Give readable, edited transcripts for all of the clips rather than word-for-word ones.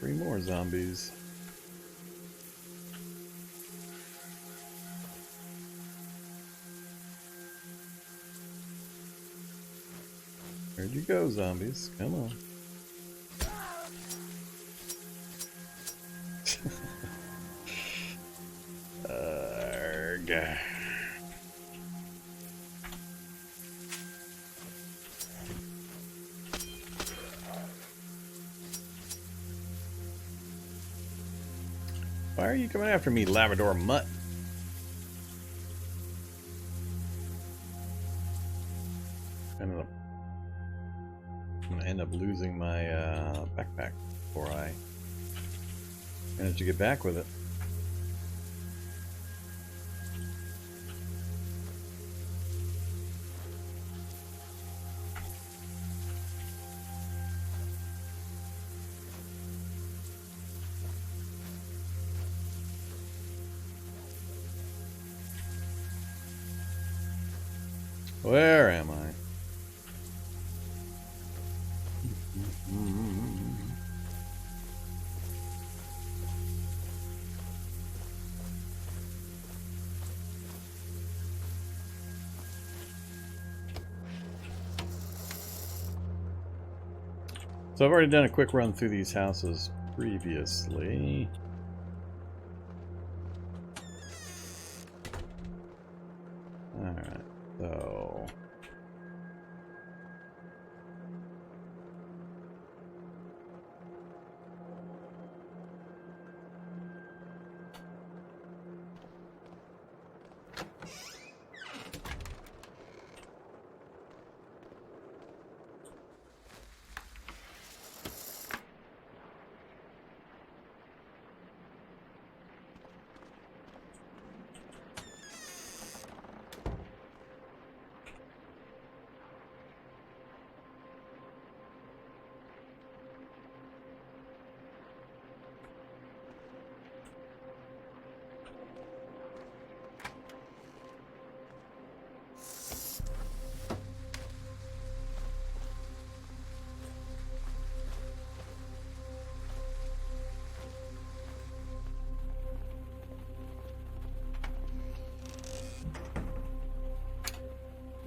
3 more zombies. Where'd you go, zombies? Come on. Arrgh. Why are you coming after me, Labrador mutt? I'm gonna end up losing my backpack before I manage to get back with it. Where am I? So I've already done a quick run through these houses previously. Alright, so...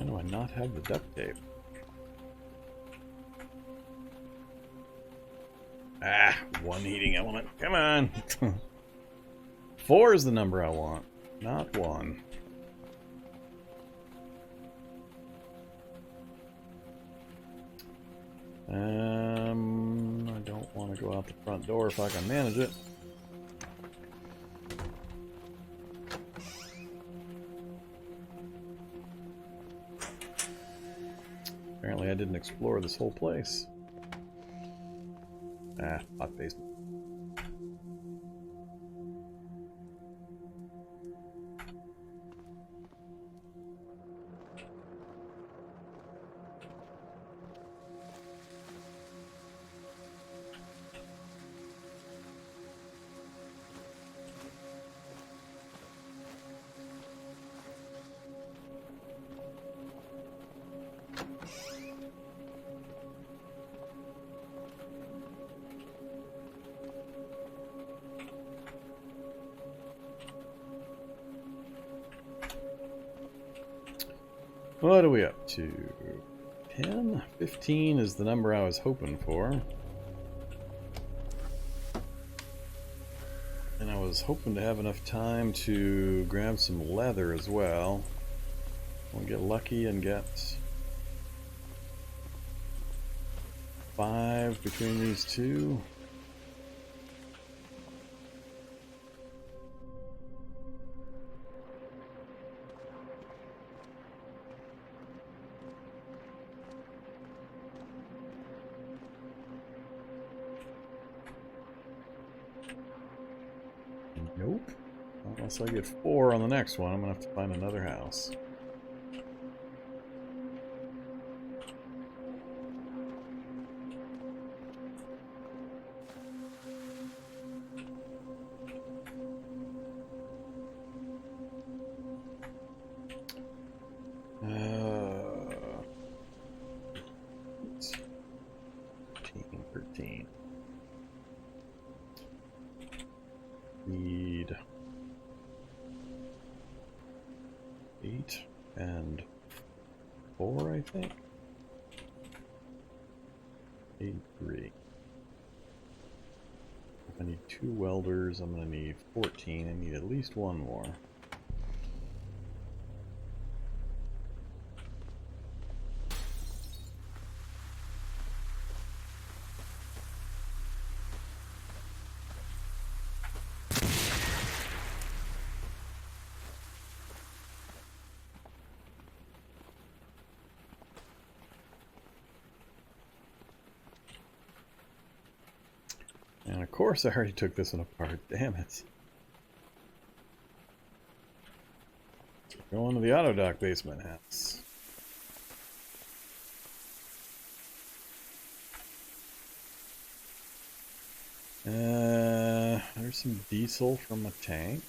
How do I not have the duct tape? Ah, 1 heating element. Come on! 4 is the number I want, not 1. I don't want to go out the front door if I can manage it. Apparently I didn't explore this whole place. Ah, hot basement. What are we up to? 10? 15 is the number I was hoping for. And I was hoping to have enough time to grab some leather as well. We'll get lucky and get 5 between these two. Nope. Unless I get 4 on the next one, I'm gonna have to find another house. Need 8 and 4, I think. 8, 3. If I need 2 welders, I'm going to need 14. I need at least one more. And of course I already took this one apart. Damn it. Going to the auto dock basement house. There's some diesel from a tank.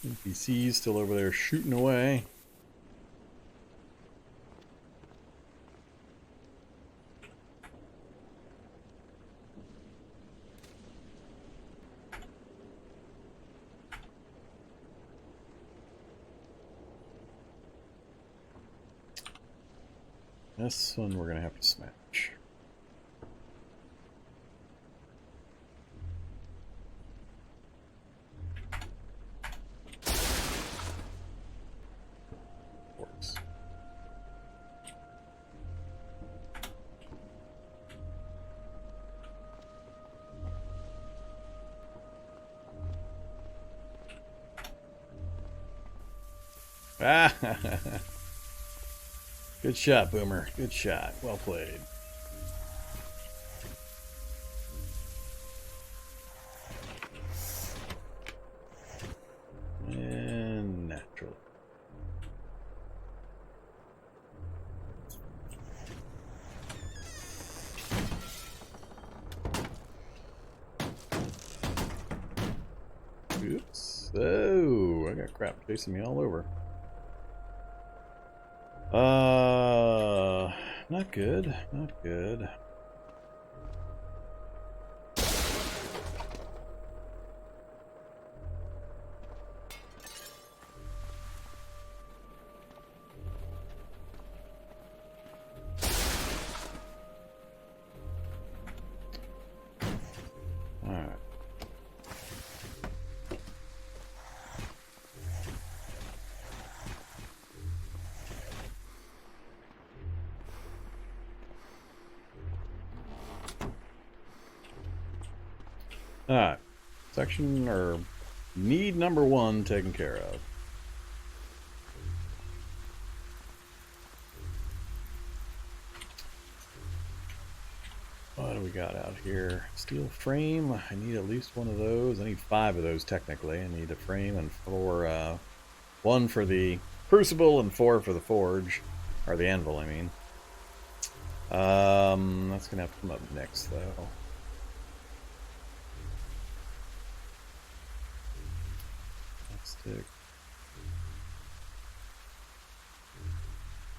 NPCs still over there shooting away. This one we're gonna have to smash. Works. Ah! Good shot, Boomer. Good shot. Well played. And natural. Oops. Oh, I got crap chasing me all over. Not good. Not good. Alright. Alright, section or need number 1 taken care of. What do we got out here? Steel frame, I need at least one of those. I need 5 of those technically. I need a frame and 4, 1 for the crucible and 4 for the forge, or the anvil I mean. That's gonna have to come up next though.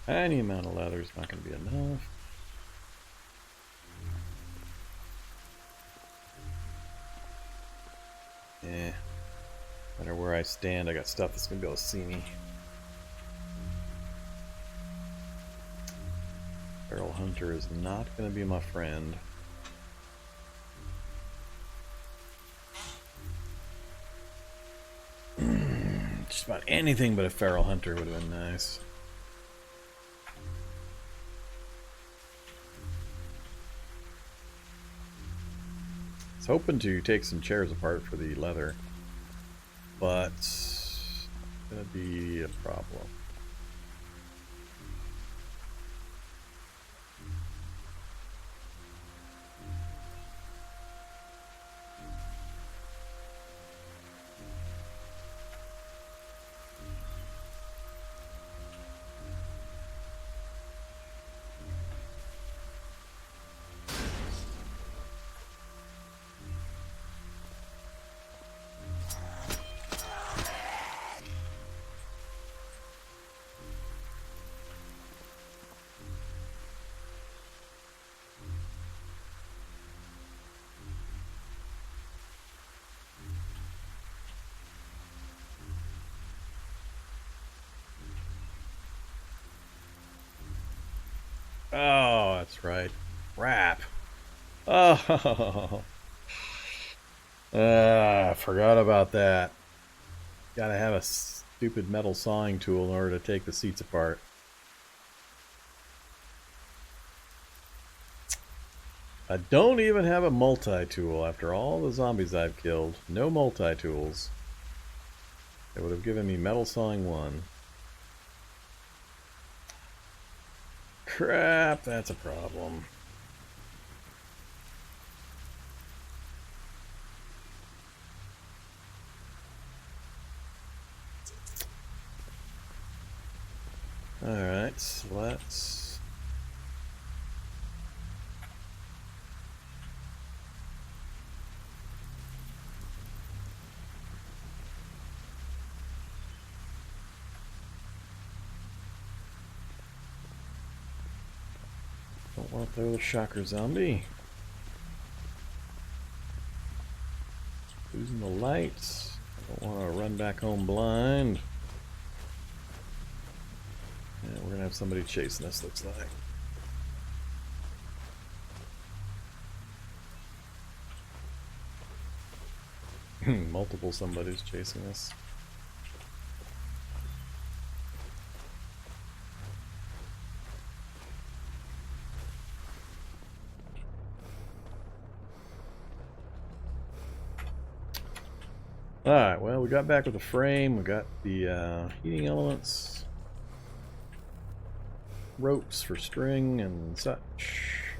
Any amount of leather is not going to be enough. Eh. No matter where I stand, I got stuff that's going to be able to see me. Feral Hunter is not going to be my friend. Just about anything but a Feral Hunter would have been nice. I was hoping to take some chairs apart for the leather, but it's gonna be a problem. Oh, that's right. Crap. Oh, I forgot about that. Gotta have a stupid metal sawing tool in order to take the seats apart. I don't even have a multi-tool after all the zombies I've killed. No multi-tools. It would have given me metal sawing 1. Crap, that's a problem. Alright, so let's... Don't want to throw the shocker zombie. Losing the lights. I don't want to run back home blind. Yeah, we're gonna have somebody chasing us, looks like. Multiple somebody's chasing us. Alright, well, we got back with the frame, we got the heating elements, ropes for string and such.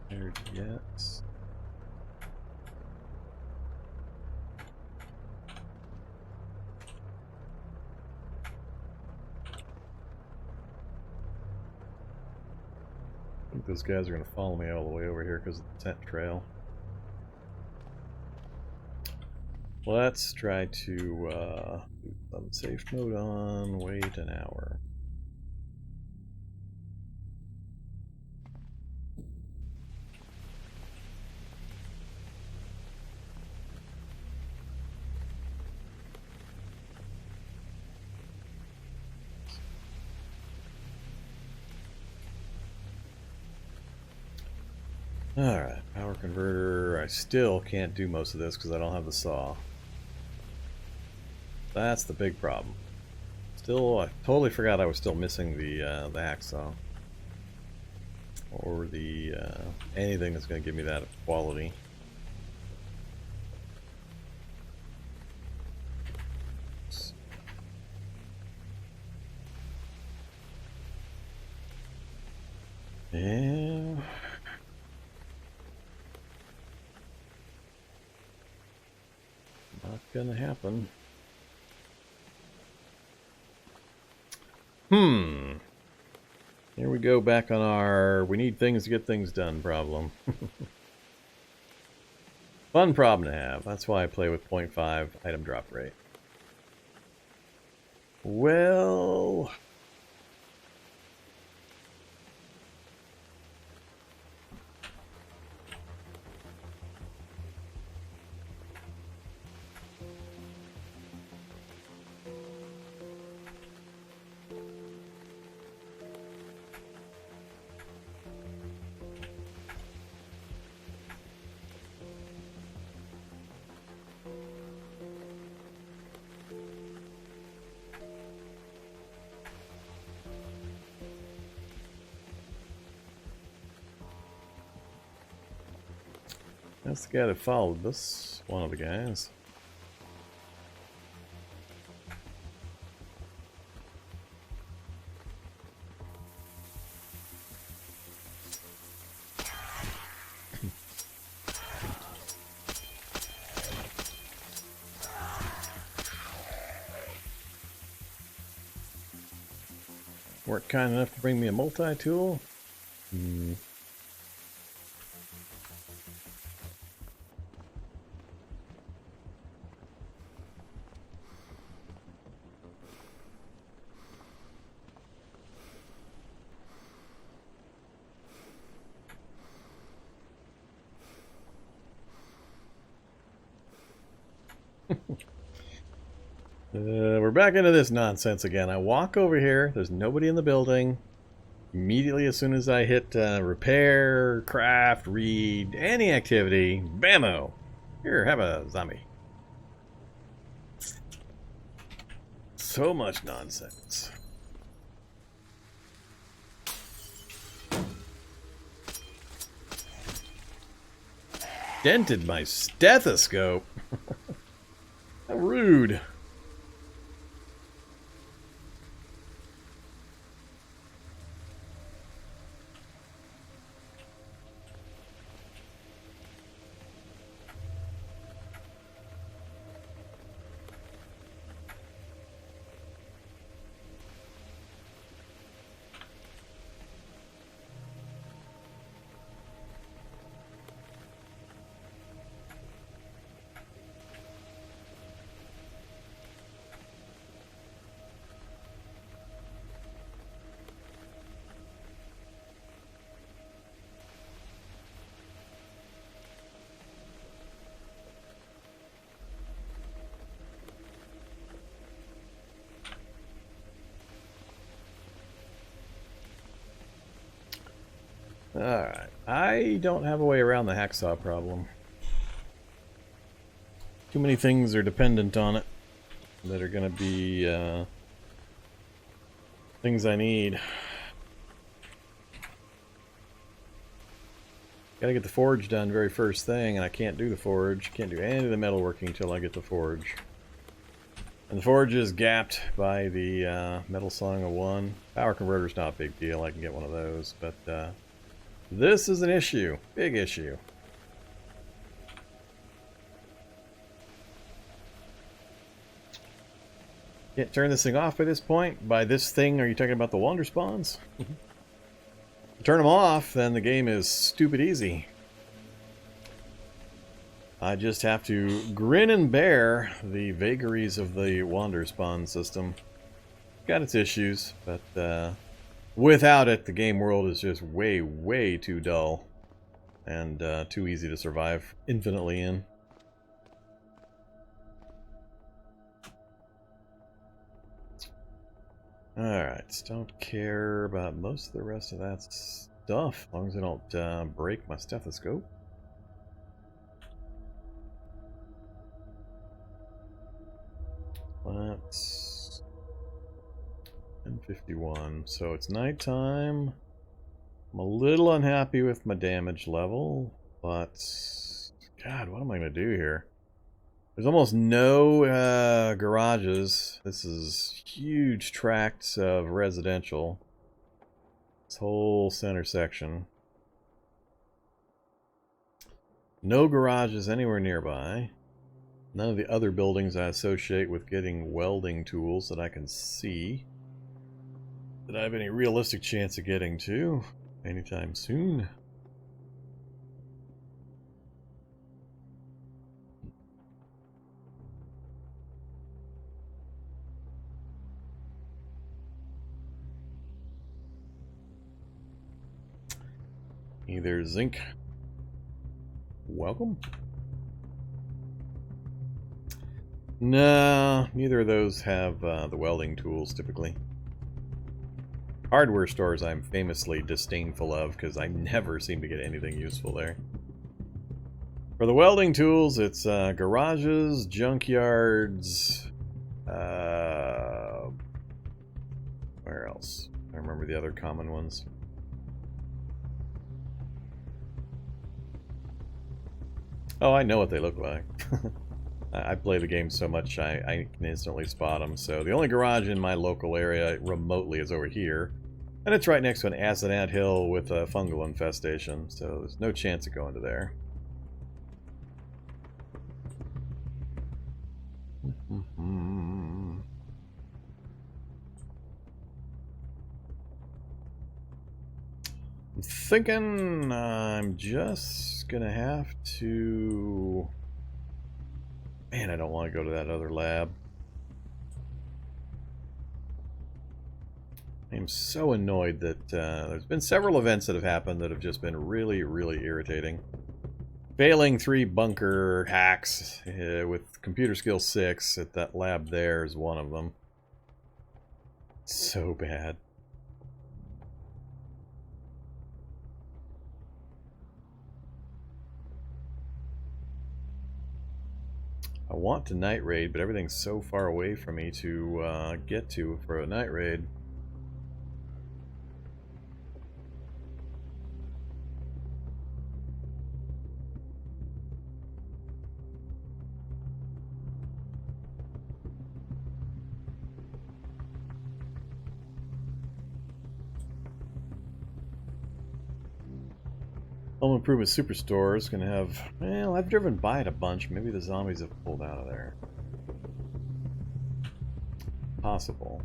Tired yet. I think those guys are going to follow me all the way over here because of the tent trail. Let's try to safe mode on, wait an hour. Alright, power converter. I still can't do most of this because I don't have the saw. That's the big problem. Still, I totally forgot I was still missing the hacksaw. Or the anything that's going to give me that quality. Yeah. Not gonna happen. Here we go back on our we need things to get things done problem. Fun problem to have. That's why I play with 0.5 item drop rate. Well... That's the guy that followed this, one of the guys. Weren't kind enough to bring me a multi-tool? We're back into this nonsense again. I walk over here. There's nobody in the building. Immediately as soon as I hit repair, craft, read, any activity, bammo! Here, have a zombie. So much nonsense. Dented my stethoscope. How rude. Alright, I don't have a way around the hacksaw problem. Too many things are dependent on it that are going to be things I need. Gotta get the forge done very first thing, and I can't do the forge. Can't do any of the metalworking until I get the forge. And the forge is gapped by the metal sawing of 1. Power converter's not a big deal, I can get one of those, but this is an issue. Big issue. Can't turn this thing off by this point. By this thing, are you talking about the Wanderspawns? Turn them off, then the game is stupid easy. I just have to grin and bear the vagaries of the Wanderspawn system. Got its issues, but without it, the game world is just way, way too dull. And too easy to survive infinitely in. Alright, don't care about most of the rest of that stuff, as long as I don't break my stethoscope. That's 10:51, so it's nighttime. I'm a little unhappy with my damage level, but God, what am I going to do here? There's almost no garages. This is huge tracts of residential. This whole center section. No garages anywhere nearby. None of the other buildings I associate with getting welding tools that I can see that I have any realistic chance of getting to anytime soon. Either zinc. Welcome. No, neither of those have the welding tools typically. Hardware stores I'm famously disdainful of because I never seem to get anything useful there. For the welding tools, it's garages, junkyards, where else? I remember the other common ones. Oh, I know what they look like. I play the game so much I can instantly spot them. So the only garage in my local area remotely is over here. And it's right next to an acid ant hill with a fungal infestation. So there's no chance of going to there. I'm thinking I'm just gonna have to... Man, I don't want to go to that other lab. I'm so annoyed that there's been several events that have happened that have just been really, really irritating. Failing 3 bunker hacks with computer skill 6 at that lab there is one of them. So bad. I want to night raid, but everything's so far away from me to get to for a night raid. Home Improvement Superstore is going to have... Well, I've driven by it a bunch. Maybe the zombies have pulled out of there. Possible.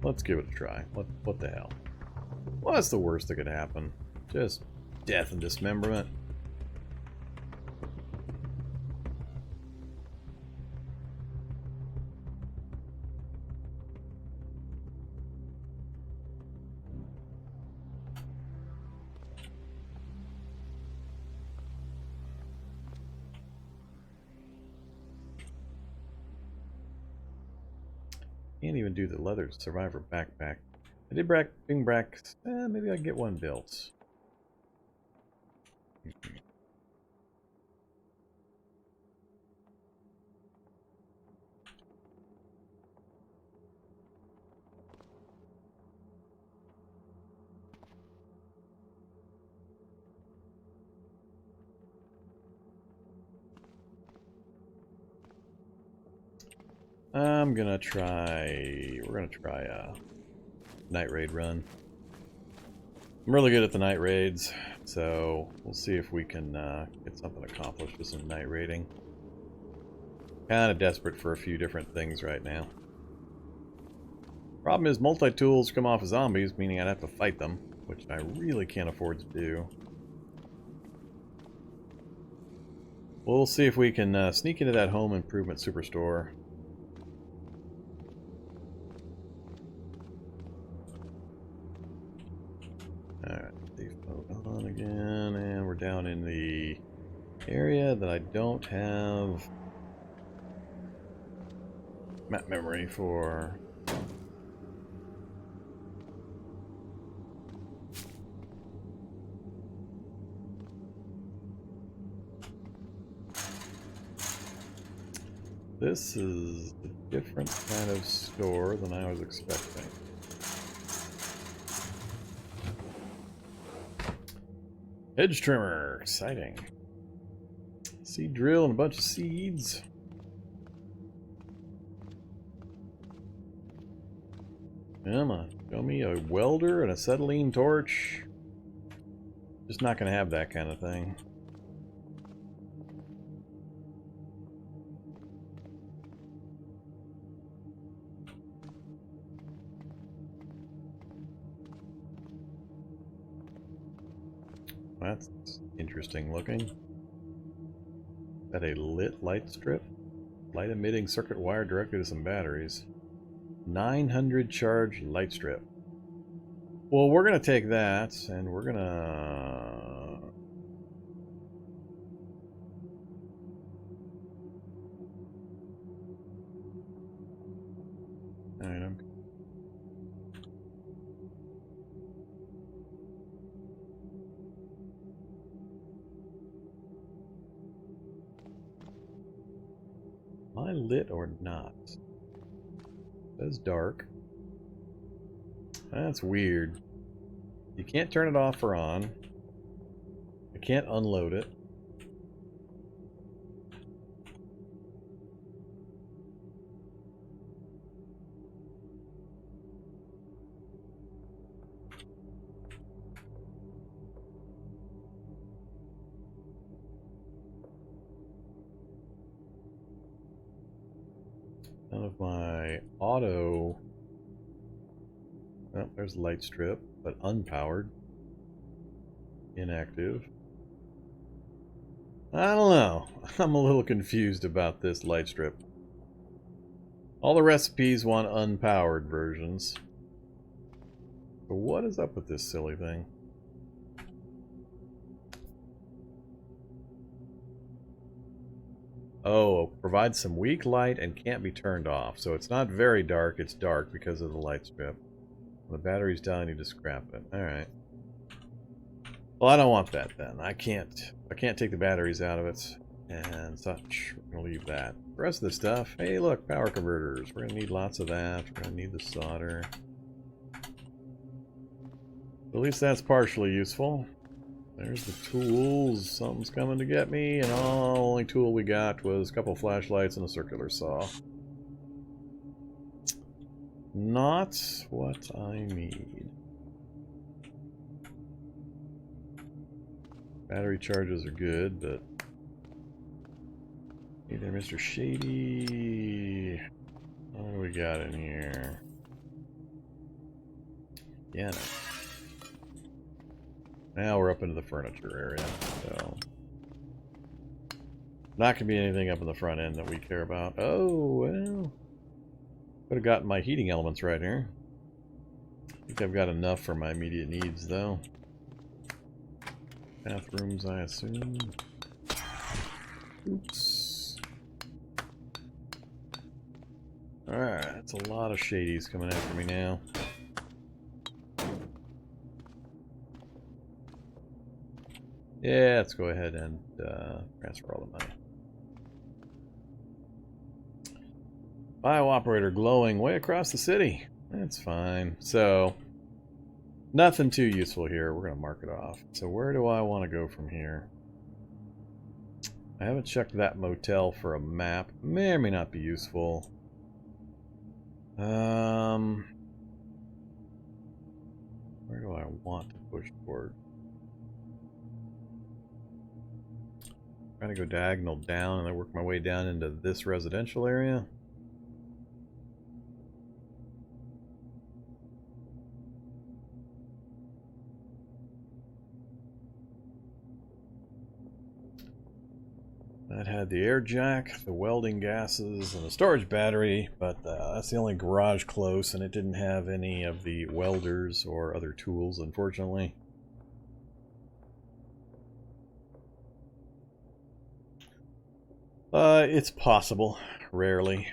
Let's give it a try. What the hell? What's the worst that could happen? Just death and dismemberment. Can't even do the leather survivor backpack. I did bring back. Maybe I can get one built. I'm gonna try. We're gonna try a night raid run. I'm really good at the night raids, so we'll see if we can get something accomplished with some night raiding. Kind of desperate for a few different things right now. Problem is, multi-tools come off of zombies, meaning I'd have to fight them, which I really can't afford to do. We'll see if we can sneak into that home improvement superstore. Alright, default on again, and we're down in the area that I don't have map memory for. This is a different kind of store than I was expecting. Hedge trimmer, exciting. Seed drill and a bunch of seeds. Come on, show me a welder and acetylene torch. Just not gonna have that kind of thing. That's interesting looking. Is that a lit light strip? Light emitting circuit wire directly to some batteries. 900 charge light strip. Well, we're gonna take that and we're gonna... Alright, I'm... Am I lit or not? It says dark. That's weird. You can't turn it off or on. I can't unload it. None of my auto... Oh, there's light strip, but unpowered. Inactive. I don't know. I'm a little confused about this light strip. All the recipes want unpowered versions. But what is up with this silly thing? Oh, provides some weak light and can't be turned off. So it's not very dark, it's dark because of the light strip. When the battery's down, I need to scrap it. Alright. Well, I don't want that then. I can't take the batteries out of it and such. We're gonna leave that. The rest of the stuff, hey look, power converters. We're gonna need lots of that. We're gonna need the solder. At least that's partially useful. There's the tools. Something's coming to get me, and all the only tool we got was a couple flashlights and a circular saw. Not what I need. Battery charges are good, but... Hey there, Mr. Shady. What do we got in here? Yeah. Now we're up into the furniture area, so... Not gonna be anything up in the front end that we care about. Oh, well... Could have gotten my heating elements right here. I think I've got enough for my immediate needs, though. Bathrooms, I assume. Oops. Alright, that's a lot of shadies coming after me now. Yeah, let's go ahead and transfer all the money. Bio-operator glowing way across the city. That's fine. So, nothing too useful here. We're going to mark it off. So where do I want to go from here? I haven't checked that motel for a map. May or may not be useful. Where do I want to push toward? Trying to go diagonal down and then work my way down into this residential area. That had the air jack, the welding gases, and the storage battery, but that's the only garage close, and it didn't have any of the welders or other tools, unfortunately. It's possible. Rarely.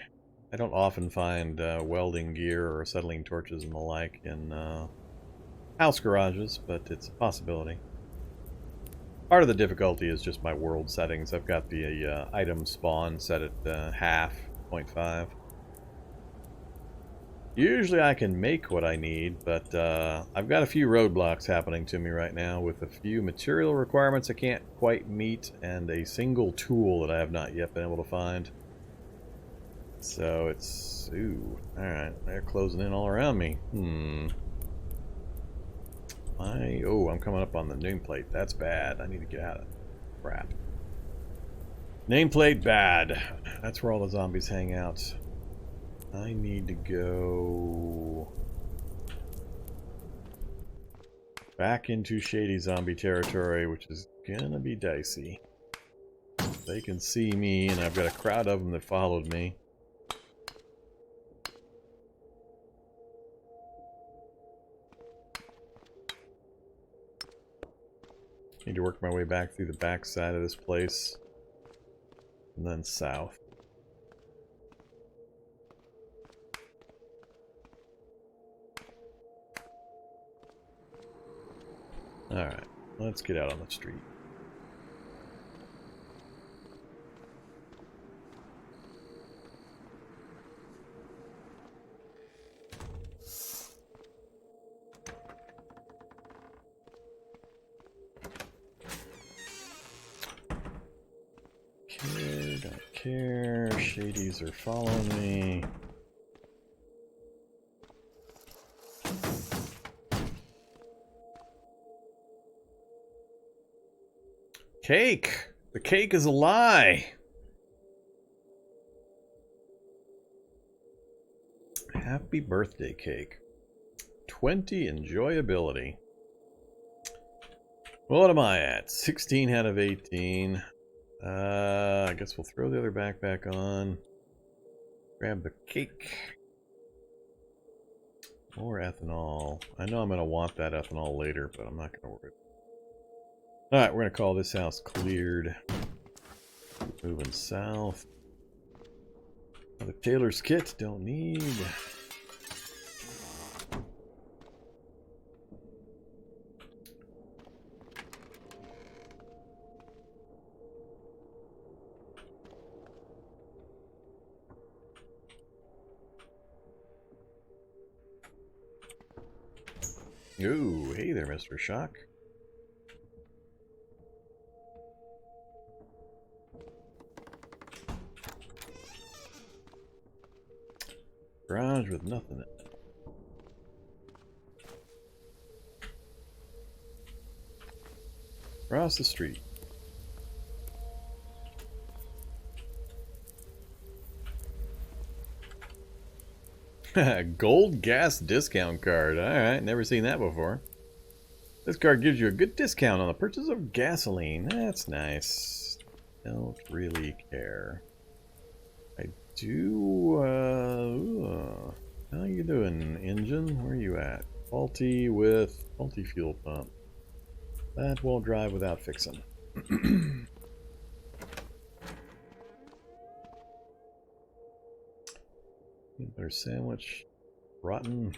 I don't often find welding gear or acetylene torches and the like in house garages, but it's a possibility. Part of the difficulty is just my world settings. I've got the item spawn set at half, 0.5. Usually I can make what I need, but I've got a few roadblocks happening to me right now with a few material requirements I can't quite meet and a single tool that I have not yet been able to find. So it's... ooh, alright, they're closing in all around me. Oh, I'm coming up on the nameplate. That's bad. I need to get out of crap. Nameplate bad. That's where all the zombies hang out. I need to go back into shady zombie territory, which is gonna be dicey. They can see me, and I've got a crowd of them that followed me. Need to work my way back through the back side of this place, and then south. Alright, let's get out on the street. Don't care. Shadies are following me. Cake! The cake is a lie! Happy birthday, cake. 20 enjoyability. What am I at? 16 out of 18. I guess we'll throw the other backpack on. Grab the cake. More ethanol. I know I'm going to want that ethanol later, but I'm not going to worry. Alright, we're going to call this house cleared. Moving south. Another tailor's kit, don't need. Ooh, hey there, Mr. Shock. Garage with nothing in it. Across the street. Gold gas discount card. Alright, never seen that before. This card gives you a good discount on the purchase of gasoline. That's nice. Don't really care. I do, how you doing, engine? Where are you at? Faulty with faulty fuel pump. That won't drive without fixing. Peanut butter sandwich. Rotten.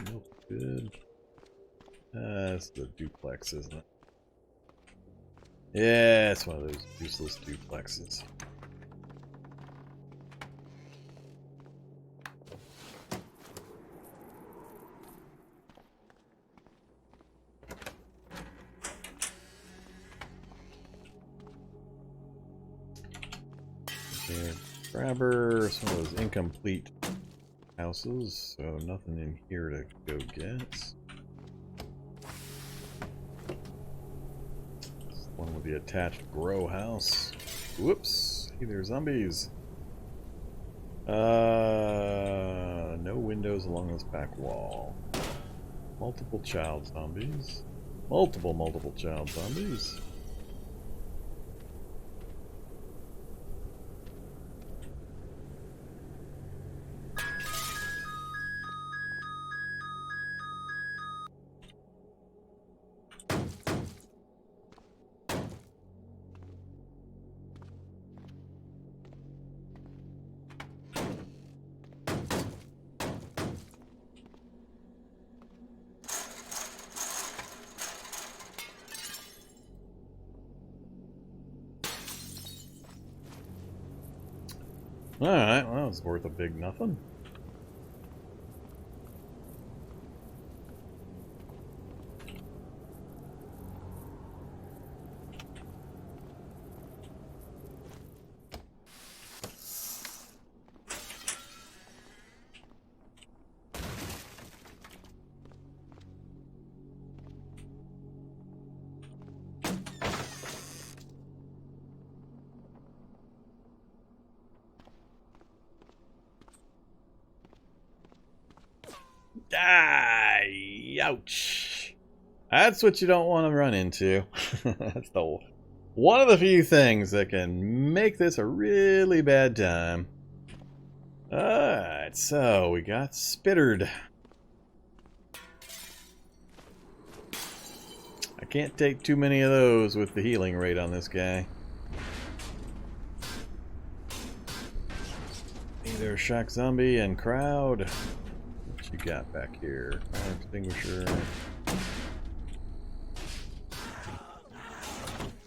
Milk good. That's the duplex, isn't it? Yeah, it's one of those useless duplexes. Okay, grabber some of those incomplete houses, so nothing in here to go get. This one with the attached grow house. Whoops! Hey there, zombies. No windows along this back wall. Multiple child zombies. Multiple child zombies. Alright, well, that was worth a big nothing. Ah, ouch. That's what you don't want to run into. That's the one of the few things that can make this a really bad time. Alright, so we got spittered. I can't take too many of those with the healing rate on this guy. Either shock zombie and crowd. You got back here? Fire extinguisher.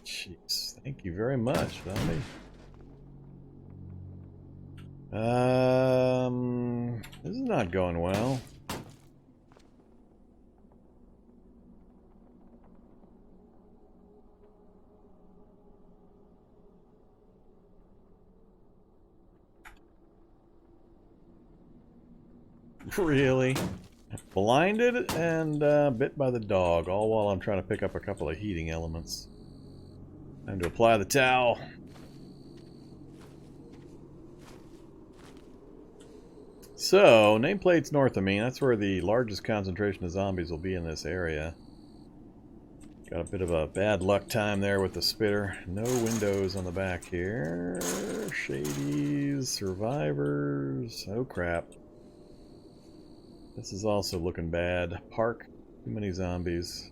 Jeez, thank you very much, zombie. This is not going well. Really? Blinded and bit by the dog, all while I'm trying to pick up a couple of heating elements. Time to apply the towel. So, nameplate's north of me. That's where the largest concentration of zombies will be in this area. Got a bit of a bad luck time there with the spitter. No windows on the back here. Shadies, survivors. Oh crap. This is also looking bad. Park. Too many zombies.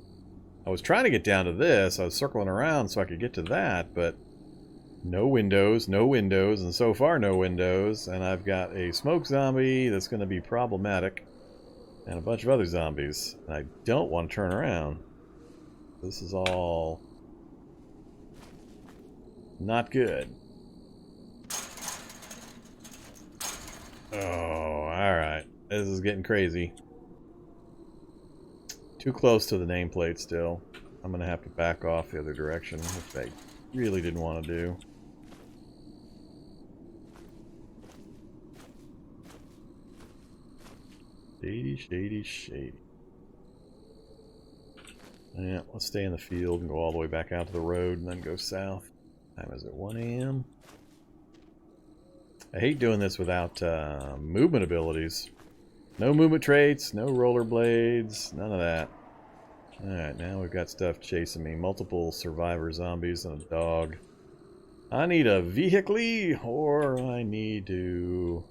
I was trying to get down to this. I was circling around so I could get to that, but No windows, no windows, and so far no windows. And I've got a smoke zombie that's going to be problematic. And a bunch of other zombies. And I don't want to turn around. This is all not good. Oh, alright. This is getting crazy. Too close to the nameplate still. I'm going to have to back off the other direction, which I really didn't want to do. Shady, shady, shady. Yeah, let's stay in the field and go all the way back out to the road and then go south. Time is at 1 a.m. I hate doing this without movement abilities. No movement traits, no rollerblades, none of that. Alright, now we've got stuff chasing me. Multiple survivor zombies and a dog. I need a vehicle, or I need to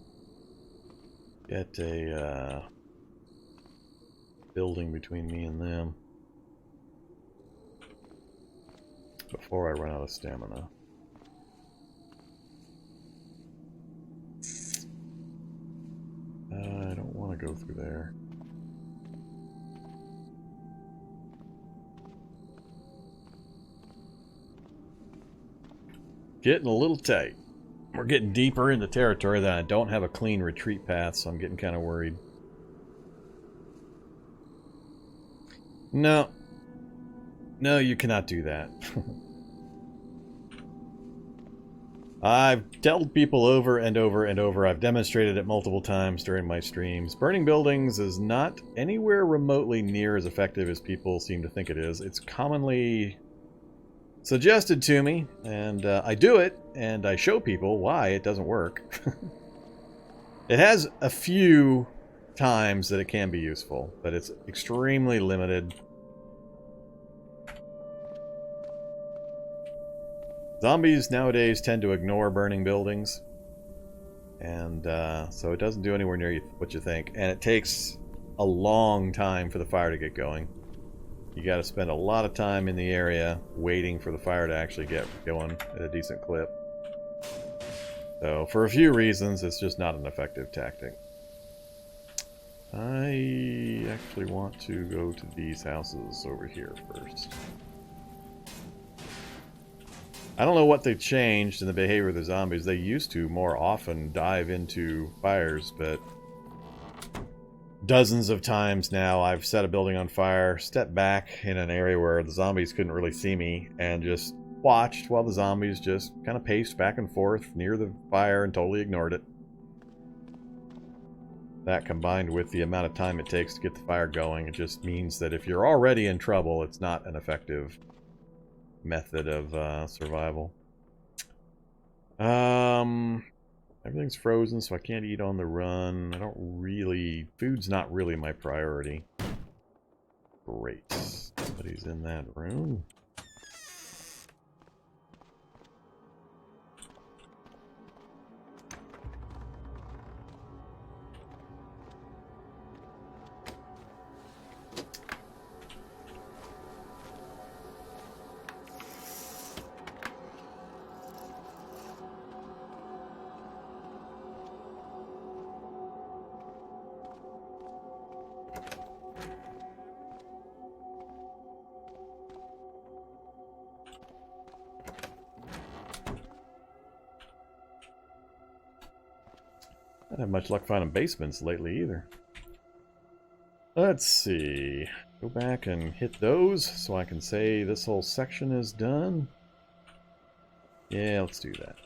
get a building between me and them before I run out of stamina. I don't want to go through there. Getting a little tight. We're getting deeper into territory that I don't have a clean retreat path, so I'm getting kind of worried. No. No, you cannot do that. I've told people over and over and over, I've demonstrated it multiple times during my streams. Burning buildings is not anywhere remotely near as effective as people seem to think it is. It's commonly suggested to me, and I do it, and I show people why it doesn't work. It has a few times that it can be useful, but it's extremely limited. Zombies nowadays tend to ignore burning buildings, and so it doesn't do anywhere near what you think, and it takes a long time for the fire to get going. You got to spend a lot of time in the area waiting for the fire to actually get going at a decent clip. So, for a few reasons, it's just not an effective tactic. I actually want to go to these houses over here first. I don't know what they've changed in the behavior of the zombies. They used to more often dive into fires, but dozens of times now I've set a building on fire, stepped back in an area where the zombies couldn't really see me, and just watched while the zombies just kind of paced back and forth near the fire and totally ignored it. That, combined with the amount of time it takes to get the fire going, it just means that if you're already in trouble, it's not an effective method of survival. Everything's frozen, so I can't eat on the run. I don't really... Food's not really my priority. Great. Somebody's in that room. I haven't had much luck finding basements lately either. Let's see. Go back and hit those so I can say this whole section is done. Yeah, let's do that.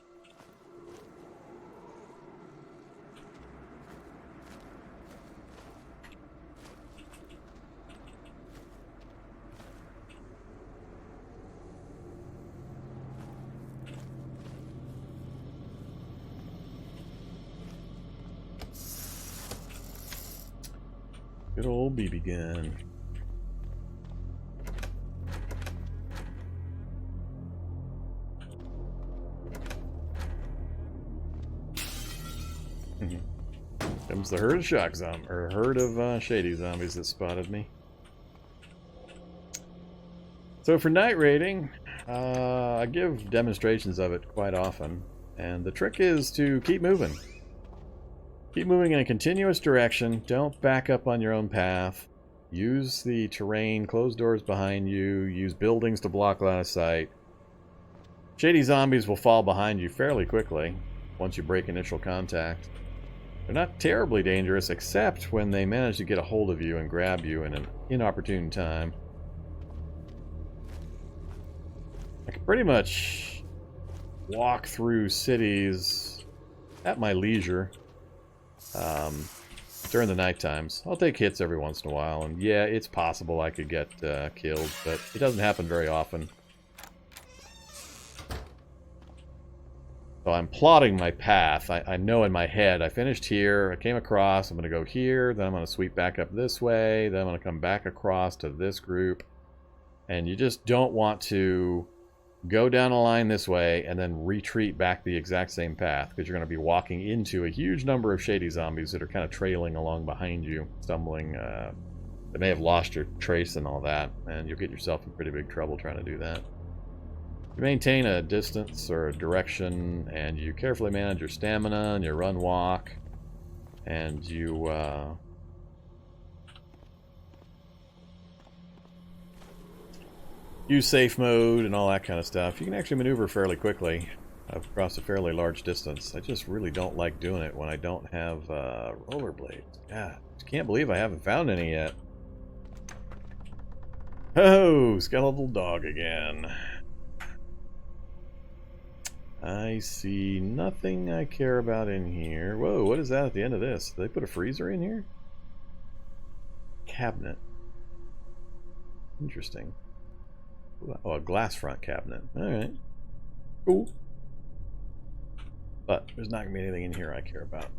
Good old BB gun. Comes the herd of shock zombies, or herd of shady zombies that spotted me. So for night raiding, I give demonstrations of it quite often, and the trick is to keep moving. Keep moving in a continuous direction. Don't back up on your own path. Use the terrain, close doors behind you, use buildings to block line of sight. Shady zombies will fall behind you fairly quickly once you break initial contact. They're not terribly dangerous, except when they manage to get a hold of you and grab you in an inopportune time. I can pretty much walk through cities at my leisure during the night times. I'll take hits every once in a while, and yeah, it's possible I could get killed, but it doesn't happen very often. So I'm plotting my path. I know in my head, I finished here, I came across, I'm going to go here, then I'm going to sweep back up this way, then I'm going to come back across to this group. And you just don't want to go down a line this way and then retreat back the exact same path, because you're going to be walking into a huge number of shady zombies that are kind of trailing along behind you, stumbling. They may have lost your trace and all that, and you'll get yourself in pretty big trouble trying to do that. You maintain a distance or a direction, and you carefully manage your stamina and your run walk, and you use safe mode and all that kind of stuff. You can actually maneuver fairly quickly across a fairly large distance. I just really don't like doing it when I don't have rollerblades. God, I can't believe I haven't found any yet. Oh, skeletal dog again. I see nothing I care about in here. Whoa, what is that at the end of this? Did they put a freezer in here? Cabinet. Interesting. Oh, a glass front cabinet. Alright. Cool. But there's not going to be anything in here I care about.